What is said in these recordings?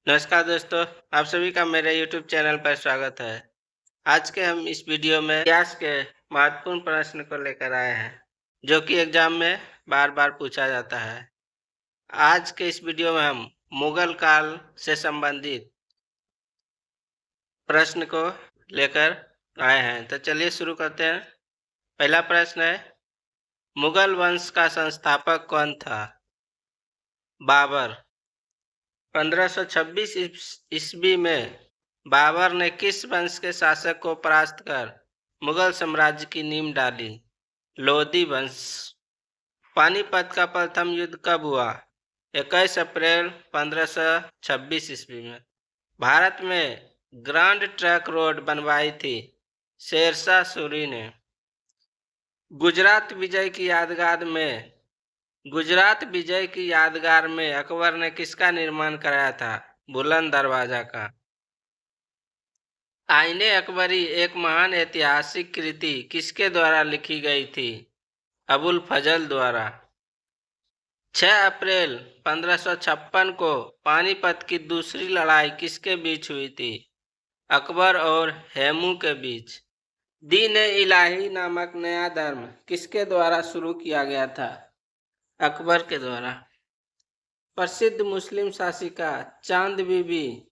नमस्कार दोस्तों, आप सभी का मेरे YouTube चैनल पर स्वागत है। आज के हम इस वीडियो में इतिहास के महत्वपूर्ण प्रश्न को लेकर आए हैं, जो कि एग्जाम में बार-बार पूछा जाता है। आज के इस वीडियो में हम मुगल काल से संबंधित प्रश्न को लेकर आए हैं। तो चलिए शुरू करते हैं। पहला प्रश्न है, मुगल वंश का संस्थापक कौन था? बाबर। 1526 ईस्वी में बाबर ने किस वंश के शासक को परास्त कर मुगल साम्राज्य की नींव डाली? लोधी वंश। पानीपत का प्रथम युद्ध कब हुआ? 21 अप्रैल 1526 ईस्वी में। भारत में ग्रांड ट्रंक रोड बनवाई थी शेरशाह सूरी ने। गुजरात विजय की यादगार में अकबर ने किसका निर्माण कराया था? बुलंद दरवाजा का। आईने अकबरी एक महान ऐतिहासिक कृति किसके द्वारा लिखी गई थी? अबुल फजल द्वारा। 6 अप्रैल 1556 को पानीपत की दूसरी लड़ाई किसके बीच हुई थी? अकबर और हेमू के बीच। दीन ए इलाही नामक नया धर्म किसके द्वारा शुरू किया गया था? अकबर के द्वारा। प्रसिद्ध मुस्लिम शासिका चांद बीबी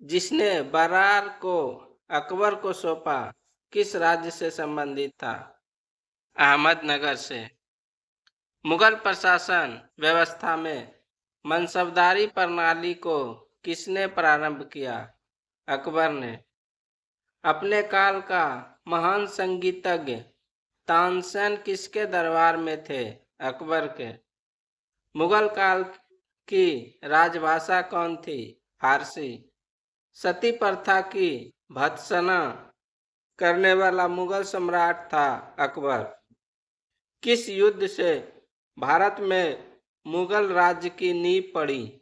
जिसने बरार को अकबर को सौंपा, किस राज्य से संबंधित था? अहमदनगर से। मुगल प्रशासन व्यवस्था में मनसबदारी प्रणाली को किसने प्रारंभ किया? अकबर ने। अपने काल का महान संगीतज्ञ तानसेन किसके दरबार में थे? अकबर के। मुगल काल की राजभाषा कौन थी? फारसी। सती प्रथा की भत्सना करने वाला मुगल सम्राट था अकबर। किस युद्ध से भारत में मुगल राज्य की नींव पड़ी?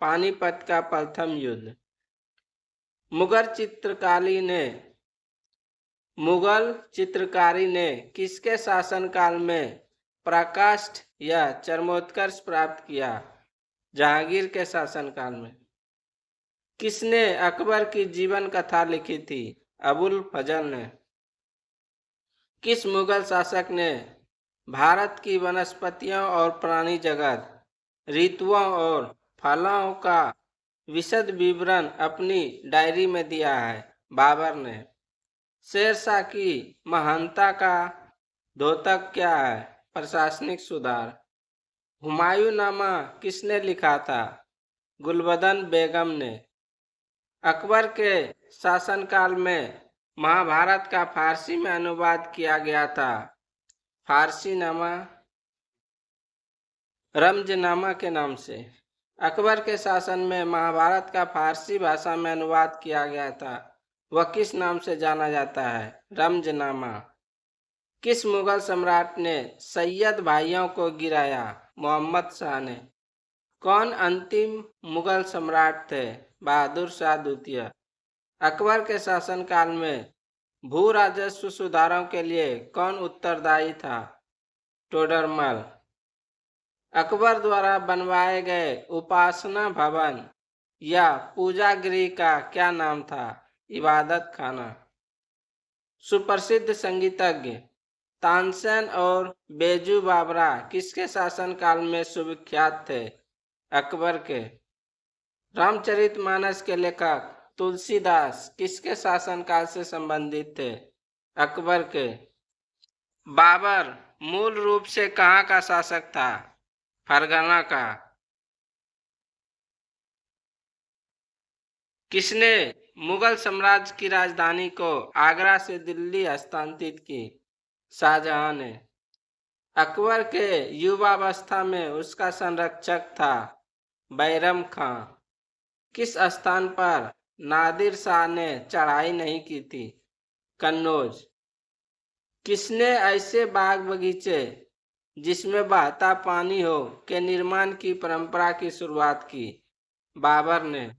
पानीपत का प्रथम युद्ध। मुगल चित्रकारी ने किसके शासनकाल में पराकाष्ठ या चरमोत्कर्ष प्राप्त किया? जहांगीर के शासनकाल में। किसने अकबर की जीवन कथा लिखी थी? अबुल फजल ने। किस मुगल शासक ने भारत की वनस्पतियों और प्राणी जगत, ऋतुओं और फलों का विशद विवरण अपनी डायरी में दिया है? बाबर ने। शेरशाह की महानता का द्योतक क्या है? प्रशासनिक सुधार। हुमायूंनामा किसने लिखा था? गुलबदन बेगम ने। अकबर के शासनकाल में महाभारत का फारसी में अनुवाद किया गया था। फारसीनामा रमजनामा के नाम से। अकबर के शासन में महाभारत का फारसी भाषा में अनुवाद किया गया था, वह किस नाम से जाना जाता है? रमजनामा। किस मुगल सम्राट ने सैयद भाइयों को गिराया? मोहम्मद शाह ने। कौन अंतिम मुगल सम्राट थे? बहादुर शाह द्वितीय। अकबर के शासनकाल में भू राजस्व सुधारों के लिए कौन उत्तरदायी था? टोडरमल। अकबर द्वारा बनवाए गए उपासना भवन या पूजा गृह का क्या नाम था? इबादत खाना। सुप्रसिद्ध संगीतज्ञ तानसेन और बेजू बावरा किसके शासनकाल में सुविख्यात थे? अकबर के। रामचरितमानस के लेखक तुलसीदास किसके शासनकाल से संबंधित थे? अकबर के। बाबर मूल रूप से कहाँ का शासक था? फरगना का। किसने मुगल साम्राज्य की राजधानी को आगरा से दिल्ली हस्तांतरित की? शाहजहां ने। अकबर के युवावस्था में उसका संरक्षक था बैरम खां। किस स्थान पर नादिर शाह ने चढ़ाई नहीं की थी? कन्नौज। किसने ऐसे बाग बगीचे जिसमें बहता पानी हो के निर्माण की परंपरा की शुरुआत की? बाबर ने।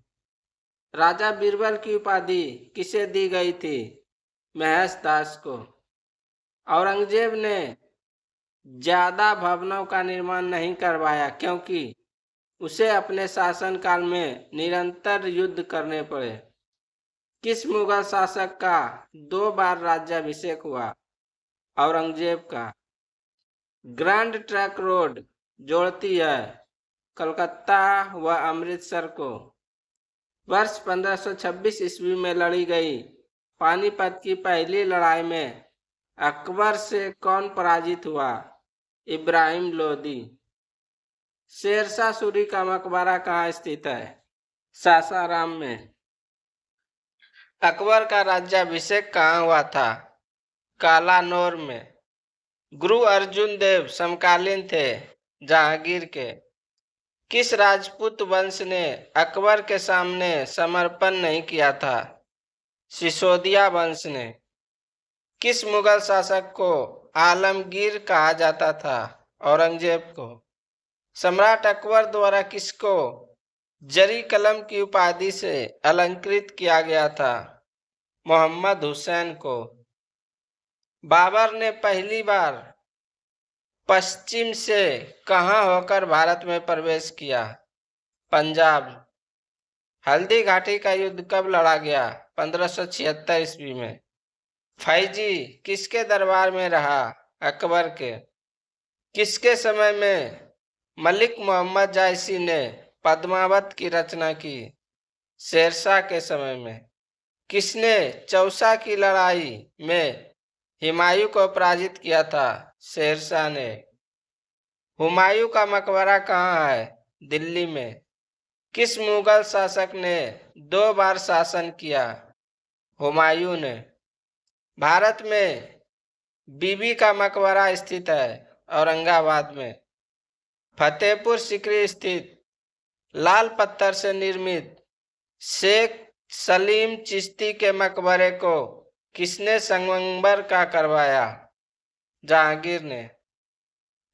राजा बीरबल की उपाधि किसे दी गई थी? महेश दास को। औरंगजेब ने ज्यादा भवनों का निर्माण नहीं करवाया, क्योंकि उसे अपने शासनकाल में निरंतर युद्ध करने पड़े। किस मुगल शासक का 2 बार राज्याभिषेक हुआ? औरंगजेब का। ग्रैंड ट्रंक रोड जोड़ती है कलकत्ता व अमृतसर को। वर्ष 1526 ईस्वी में लड़ी गई पानीपत की पहली लड़ाई में अकबर से कौन पराजित हुआ? इब्राहिम लोदी। शेरशाह सूरी का मकबरा कहाँ स्थित है? सासाराम में। अकबर का राज्याभिषेक कहाँ हुआ था? कालानौर में। गुरु अर्जुन देव समकालीन थे जहांगीर के। किस राजपूत वंश ने अकबर के सामने समर्पण नहीं किया था? सिसोदिया वंश ने। किस मुगल शासक को आलमगीर कहा जाता था? औरंगजेब को। सम्राट अकबर द्वारा किसको जरी कलम की उपाधि से अलंकृत किया गया था? मोहम्मद हुसैन को। बाबर ने पहली बार पश्चिम से कहां होकर भारत में प्रवेश किया? पंजाब। हल्दी घाटी का युद्ध कब लड़ा गया? 1576 ईस्वी में। फैजी किसके दरबार में रहा? अकबर के। किसके समय में मलिक मोहम्मद जायसी ने पद्मावत की रचना की? शेरशाह के समय में। किसने चौसा की लड़ाई में हुमायूं को पराजित किया था? शेरशाह ने। हुमायूं का मकबरा कहाँ है? दिल्ली में। किस मुगल शासक ने 2 बार शासन किया? हुमायूं ने। भारत में बीबी का मकबरा स्थित है औरंगाबाद में। फतेहपुर सिकरी स्थित लाल पत्थर से निर्मित शेख सलीम चिश्ती के मकबरे को किसने संगमरमर का करवाया? जहांगीर ने।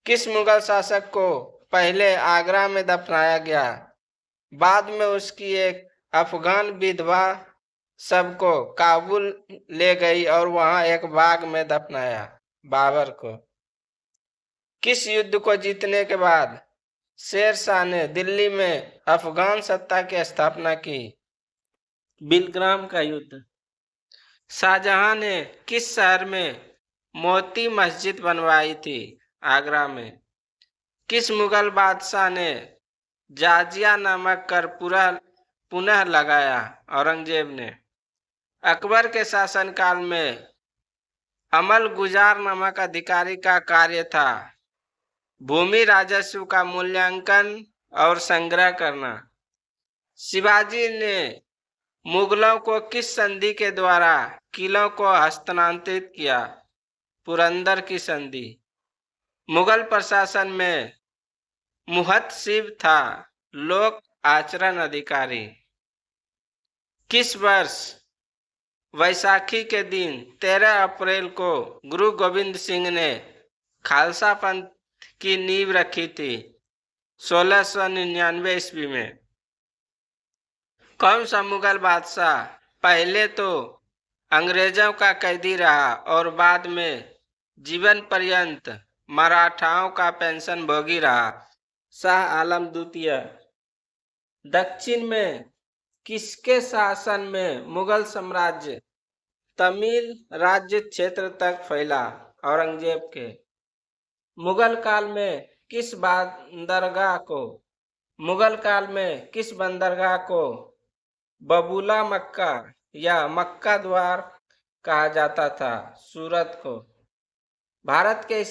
किस मुगल शासक को पहले आगरा में दफनाया गया? बाद में उसकी एक अफगान विधवा सबको काबुल ले गई और वहां एक बाग में दफनाया? बाबर को। किस युद्ध को जीतने के बाद शेर शाह ने दिल्ली में अफगान सत्ता की स्थापना की? बिलग्राम का युद्ध। शाहजहां ने किस शहर में मोती मस्जिद बनवाई थी? आगरा में। किस मुगल बादशाह ने जाजिया नामक कर पुनः लगाया? औरंगजेब ने। अकबर के शासनकाल में अमल गुजार नामक अधिकारी का कार्य था भूमि राजस्व का मूल्यांकन और संग्रह करना। शिवाजी ने मुगलों को किस संधि के द्वारा किलों को हस्तांतरित किया? पुरंदर की संधि। मुगल प्रशासन में मुहतसिब था लोक आचरण अधिकारी। किस वर्ष वैसाखी के दिन 13 अप्रैल को गुरु गोविंद सिंह ने खालसा पंथ की नींव रखी थी? 1699 ईस्वी में। कौन सा मुगल बादशाह पहले तो अंग्रेजों का कैदी रहा और बाद में जीवन पर्यंत मराठाओं का पेंशन भोगी रहा? शाह आलम द्वितीय। दक्षिण में किसके शासन में मुगल साम्राज्य तमिल राज्य क्षेत्र तक फैला? औरंगजेब के। मुगल काल में किस बंदरगाह को बबूला मक्का या मक्का द्वार कहा जाता था? सूरत को। भारत के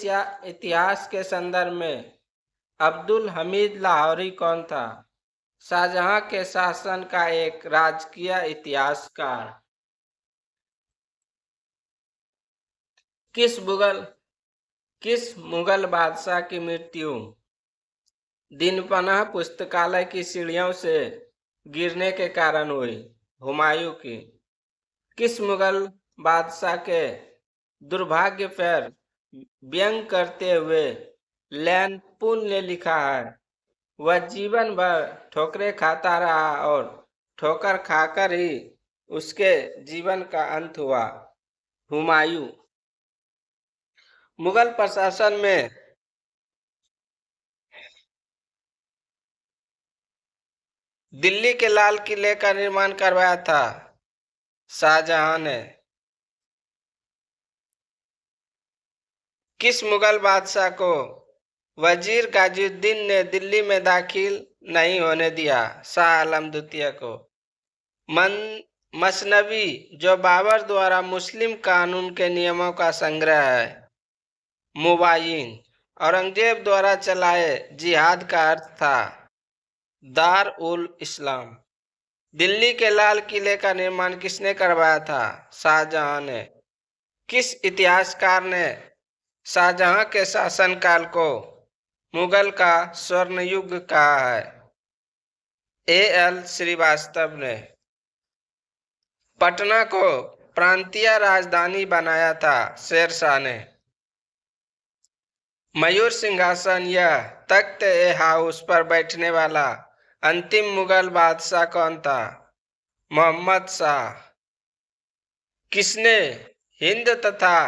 इतिहास के संदर्भ में अब्दुल हमीद लाहौरी कौन था? शाहजहां के शासन का एक राजकीय इतिहासकार। किस मुगल बादशाह की मृत्यु दीनपनाह पुस्तकालय की सीढ़ियों से गिरने के कारण हुई? हुमायूं की। किस मुगल बादशाह के दुर्भाग्य पर व्यंग करते हुए लैन पुन ने लिखा है वह जीवन भर ठोकरें खाता रहा और ठोकर खाकर ही उसके जीवन का अंत हुआ? हुमायूं। मुगल प्रशासन में दिल्ली के लाल किले का निर्माण करवाया था शाहजहां ने। किस मुगल बादशाह को वजीर गाजिउद्दीन ने दिल्ली में दाखिल नहीं होने दिया? शाह आलम द्वितीय को। मन मसनवी जो बाबर द्वारा मुस्लिम कानून के नियमों का संग्रह है। मुबायिन औरंगजेब द्वारा चलाए जिहाद का अर्थ था दार उल इस्लाम। दिल्ली के लाल किले का निर्माण किसने करवाया था? शाहजहां ने। किस इतिहासकार ने शाहजहां के शासनकाल को मुगल का स्वर्ण युग कहा है? एल श्रीवास्तव ने। पटना को प्रांतीय राजधानी बनाया था शेरशाह ने। मयूर सिंहासन या तख्त ए हाउस पर बैठने वाला अंतिम मुगल बादशाह कौन था? मोहम्मद शाह। किसने हिंद तथा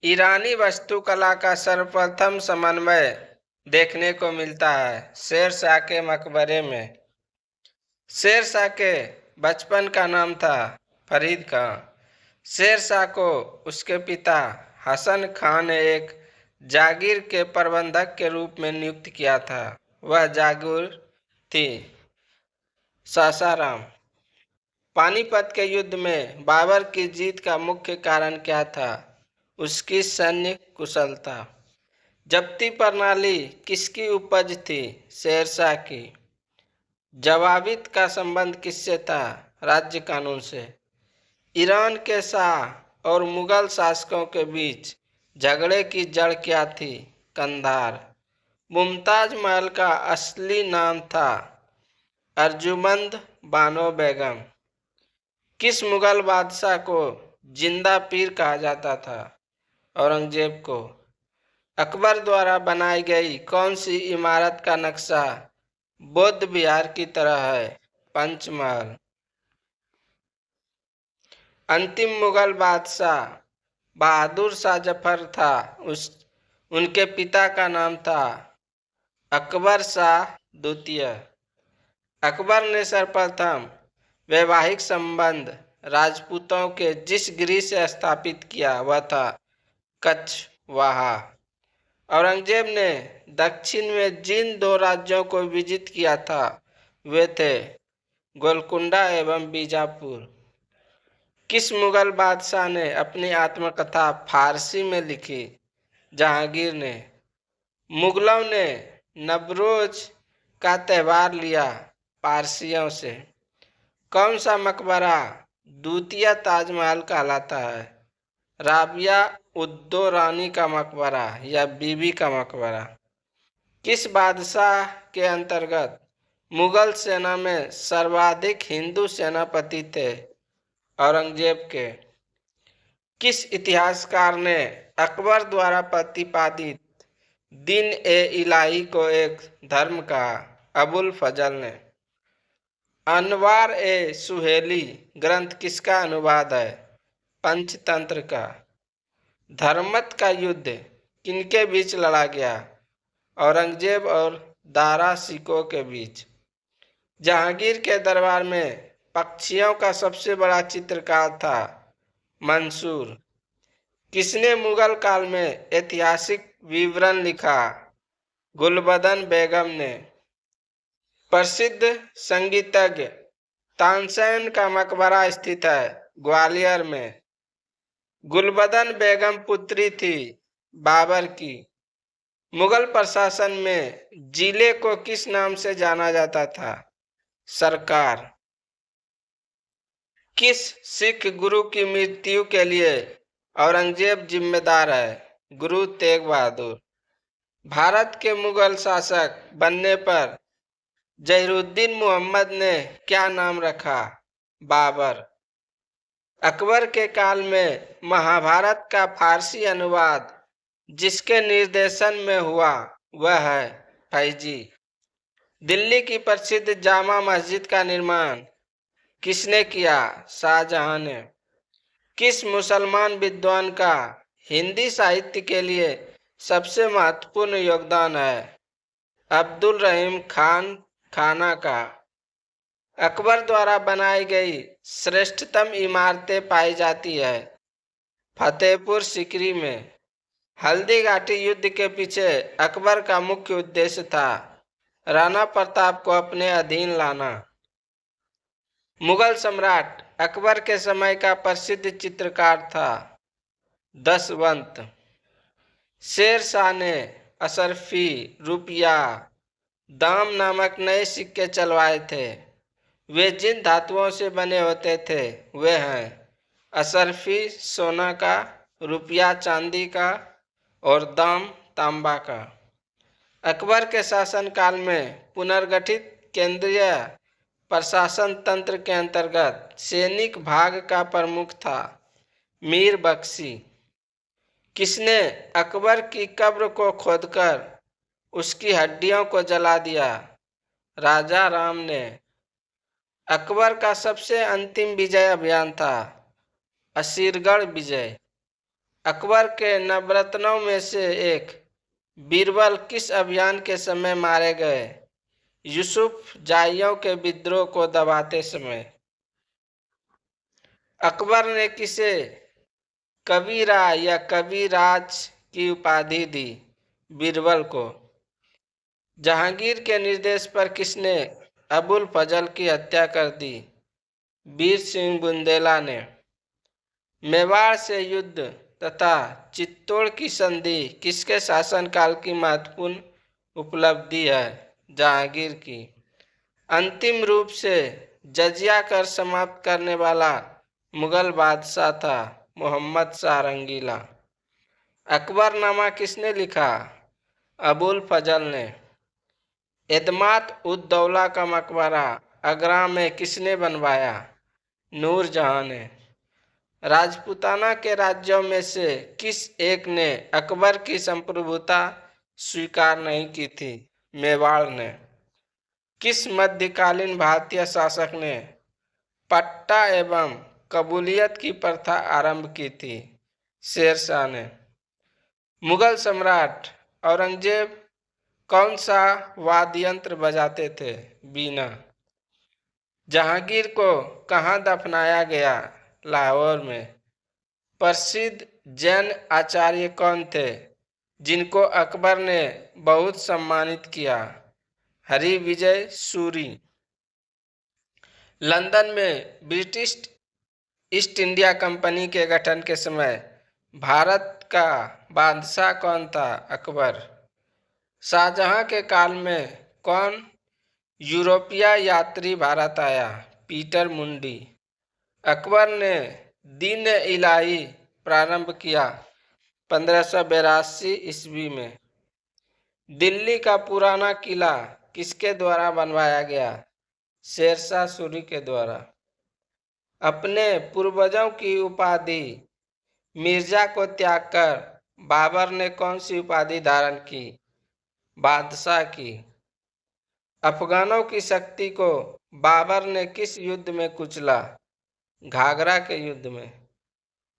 ईरानी वास्तुकला का सर्वप्रथम समन्वय देखने को मिलता है? शेरशाह के मकबरे में। शेरशाह के बचपन का नाम था फरीद खां। शेरशाह को उसके पिता हसन खां ने एक जागीर के प्रबंधक के रूप में नियुक्त किया था। वह जागीर थी सासाराम। पानीपत के युद्ध में बाबर की जीत का मुख्य कारण क्या था? उसकी सैन्य कुशलता। जब्ती प्रणाली किसकी उपज थी? शेरशाह की। जवाबित का संबंध किससे था? राज्य कानून से। ईरान के शाह और मुगल शासकों के बीच झगड़े की जड़ क्या थी? कंधार। मुमताज महल का असली नाम था अर्जुमंद बानो बेगम। किस मुगल बादशाह को जिंदा पीर कहा जाता था? औरंगजेब को। अकबर द्वारा बनाई गई कौन सी इमारत का नक्शा बौद्ध विहार की तरह है? पंचमहल। अंतिम मुगल बादशाह बहादुर शाह जफर था। उनके पिता का नाम था अकबर शाह द्वितीय। अकबर ने सर्वप्रथम वैवाहिक संबंध राजपूतों के जिस गृह से स्थापित किया वह था कछवाहा। औरंगजेब ने दक्षिण में जिन दो राज्यों को विजित किया था वे थे गोलकुंडा एवं बीजापुर। किस मुगल बादशाह ने अपनी आत्मकथा फारसी में लिखी? जहांगीर ने। मुगलों ने नवरोज का त्यौहार लिया पारसियों से। कौन सा मकबरा द्वितीय ताजमहल कहलाता है? राबिया उद्दो रानी का मकबरा या बीबी का मकबरा। किस बादशाह के अंतर्गत मुगल सेना में सर्वाधिक हिंदू सेनापति थे? औरंगजेब के। किस इतिहासकार ने अकबर द्वारा प्रतिपादित दिन ए इलाही को एक धर्म कहा? अबुल फजल ने। अनवार ए सुहेली ग्रंथ किसका अनुवाद है? पंचतंत्र का। धर्मत का युद्ध किनके बीच लड़ा गया? औरंगजेब और दारा सिकों के बीच। जहांगीर के दरबार में पक्षियों का सबसे बड़ा चित्रकार था मंसूर। किसने मुगल काल में ऐतिहासिक विवरण लिखा? गुलबदन बेगम ने। प्रसिद्ध संगीतज्ञ तानसेन का मकबरा स्थित है ग्वालियर में। गुलबदन बेगम पुत्री थी बाबर की। मुगल प्रशासन में जिले को किस नाम से जाना जाता था? सरकार। किस सिख गुरु की मृत्यु के लिए औरंगजेब जिम्मेदार है? गुरु तेग बहादुर। भारत के मुगल शासक बनने पर जहीरुद्दीन मोहम्मद ने क्या नाम रखा? बाबर। अकबर के काल में महाभारत का फारसी अनुवाद जिसके निर्देशन में हुआ वह है फैजी। दिल्ली की प्रसिद्ध जामा मस्जिद का निर्माण किसने किया? शाहजहां ने। किस मुसलमान विद्वान का हिंदी साहित्य के लिए सबसे महत्वपूर्ण योगदान है? अब्दुल रहीम खान खाना का। अकबर द्वारा बनाई गई श्रेष्ठतम इमारतें पाई जाती है फतेहपुर सीकरी में। हल्दी घाटी युद्ध के पीछे अकबर का मुख्य उद्देश्य था राणा प्रताप को अपने अधीन लाना। मुगल सम्राट अकबर के समय का प्रसिद्ध चित्रकार था दशवंत। शेर शाह ने असरफी, रुपया, दाम नामक नए सिक्के चलवाए थे। वे जिन धातुओं से बने होते थे वे हैं असरफी सोना का, रुपया चांदी का और दाम तांबा का। अकबर के शासनकाल में पुनर्गठित केंद्रीय प्रशासन तंत्र के अंतर्गत सैनिक भाग का प्रमुख था मीर बख्शी। किसने अकबर की कब्र को खोदकर उसकी हड्डियों को जला दिया? राजा राम ने। अकबर का सबसे अंतिम विजय अभियान था असीरगढ़ विजय। अकबर के नवरत्नों में से एक बीरबल किस अभियान के समय मारे गए? यूसुफ जाइयों के विद्रोह को दबाते समय। अकबर ने किसे कबीरा या कबीराज की उपाधि दी? बीरबल को। जहांगीर के निर्देश पर किसने अबुल फजल की हत्या कर दी? वीर सिंह बुंदेला ने। मेवाड़ से युद्ध तथा चित्तौड़ की संधि किसके शासनकाल की महत्वपूर्ण उपलब्धि है? जहांगीर की। अंतिम रूप से जजिया कर समाप्त करने वाला मुगल बादशाह था मोहम्मद शाह रंगीला। अकबरनामा किसने लिखा? अबुल फजल ने। एतमाद उद दौला का मकबरा आगरा में किसने बनवाया? नूरजहां ने। राजपूताना के राज्यों में से किस एक ने अकबर की संप्रभुता स्वीकार नहीं की थी? मेवाड़ ने। किस मध्यकालीन भारतीय शासक ने पट्टा एवं कबूलियत की प्रथा आरंभ की थी? शेरशाह ने। मुगल सम्राट औरंगजेब कौन सा वाद्य यंत्र बजाते थे? बीना। जहांगीर को कहाँ दफनाया गया? लाहौर में। प्रसिद्ध जैन आचार्य कौन थे जिनको अकबर ने बहुत सम्मानित किया? हरि विजय सूरी। लंदन में ब्रिटिश ईस्ट इंडिया कंपनी के गठन के समय भारत का बादशाह कौन था? अकबर। शाहजहां के काल में कौन यूरोपीय यात्री भारत आया? पीटर मुंडी। अकबर ने दीन इलाही प्रारंभ किया 1582 ईस्वी में। दिल्ली का पुराना किला किसके द्वारा बनवाया गया? शेरशाह सूरी के द्वारा। अपने पूर्वजों की उपाधि मिर्जा को त्याग कर बाबर ने कौन सी उपाधि धारण की? बादशाह की। अफगानों की शक्ति को बाबर ने किस युद्ध में कुचला? घाघरा के युद्ध में।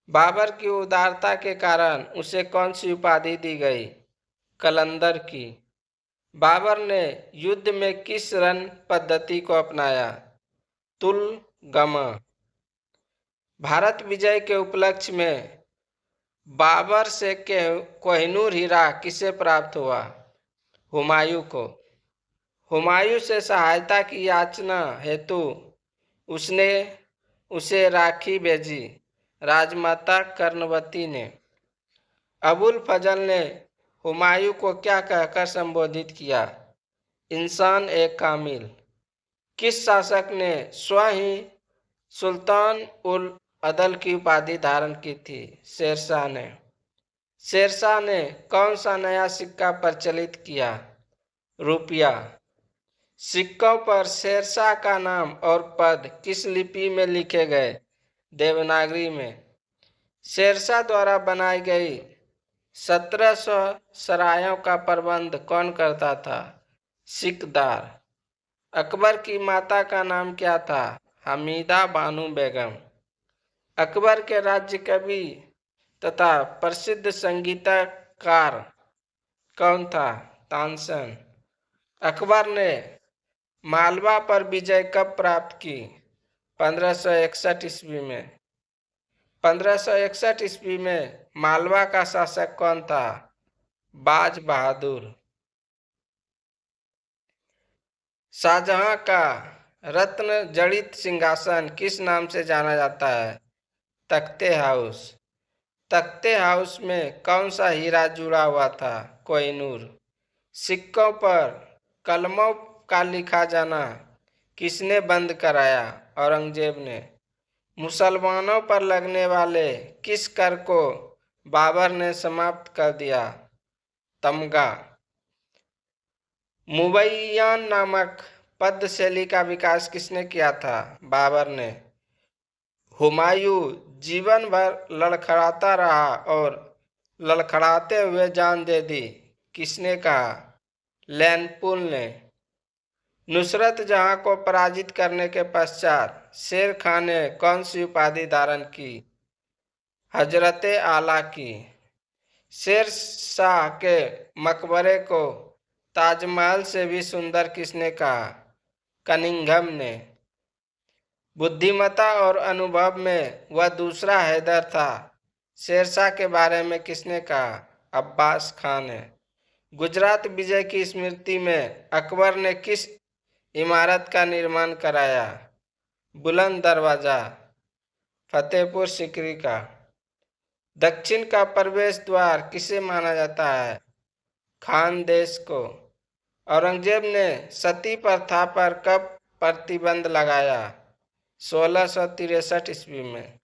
बाबर की उदारता के कारण उसे कौन सी उपाधि दी गई? कलंदर की। बाबर ने युद्ध में किस रण पद्धति को अपनाया? तुलगमा। भारत विजय के उपलक्ष्य में बाबर से कोहिनूर हीरा किसे प्राप्त हुआ? हुमायूं को। हुमायूं से सहायता की याचना हेतु उसने उसे राखी भेजी राजमाता कर्णवती ने। अबुल फजल ने हुमायूं को क्या कहकर संबोधित किया? इंसान एक कामिल। किस शासक ने स्वयं ही सुल्तान उल अदल की उपाधि धारण की थी? शेरशाह ने। शेरशाह ने कौन सा नया सिक्का प्रचलित किया? रुपया। सिक्कों पर शेरशाह का नाम और पद किस लिपि में लिखे गए? देवनागरी में। शेरशाह द्वारा बनाई गई 1700 सरायों का प्रबंध कौन करता था? सिकदार। अकबर की माता का नाम क्या था? हमीदा बानो बेगम। अकबर के राज्य कवि तथा प्रसिद्ध संगीतकार कौन था? तानसेन। अकबर ने मालवा पर विजय कब प्राप्त की? 1561 ईस्वी में। 1561 ईस्वी में मालवा का शासक कौन था? बाज बहादुर। शाहजहां का रत्न जड़ित सिंहासन किस नाम से जाना जाता है? तख्ते हाउस। तख्ते हाउस में कौन सा हीरा जुड़ा हुआ था? कोहिनूर। सिक्कों पर कलमों का लिखा जाना किसने बंद कराया? औरंगजेब ने। मुसलमानों पर लगने वाले किस कर को बाबर ने समाप्त कर दिया? तमगा। मुबैयान नामक पद्य शैली का विकास किसने किया था? बाबर ने। हुमायूं जीवन भर लड़खड़ाता रहा और लड़खड़ाते हुए जान दे दी, किसने कहा? लैनपुल ने। नुसरत जहां को पराजित करने के पश्चात शेर खान ने कौन सी उपाधि धारण की? हजरते आला की। शेर शाह के मकबरे को ताजमहल से भी सुंदर किसने कहा? कनिंघम ने। बुद्धिमत्ता और अनुभव में वह दूसरा हैदर था, शेरशाह के बारे में किसने कहा? अब्बास खान ने। गुजरात विजय की स्मृति में अकबर ने किस इमारत का निर्माण कराया? बुलंद दरवाजा। फतेहपुर सीकरी का। दक्षिण का प्रवेश द्वार किसे माना जाता है? खानदेश को। औरंगजेब ने सती प्रथा पर कब प्रतिबंध लगाया? 1663 ईस्वी में।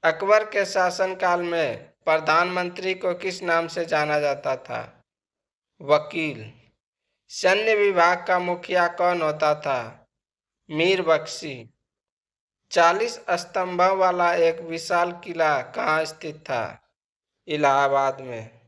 अकबर के शासनकाल में प्रधानमंत्री को किस नाम से जाना जाता था? वकील। सैन्य विभाग का मुखिया कौन होता था? मीर बख्शी। 40 स्तंभों वाला एक विशाल किला कहाँ स्थित था? इलाहाबाद में।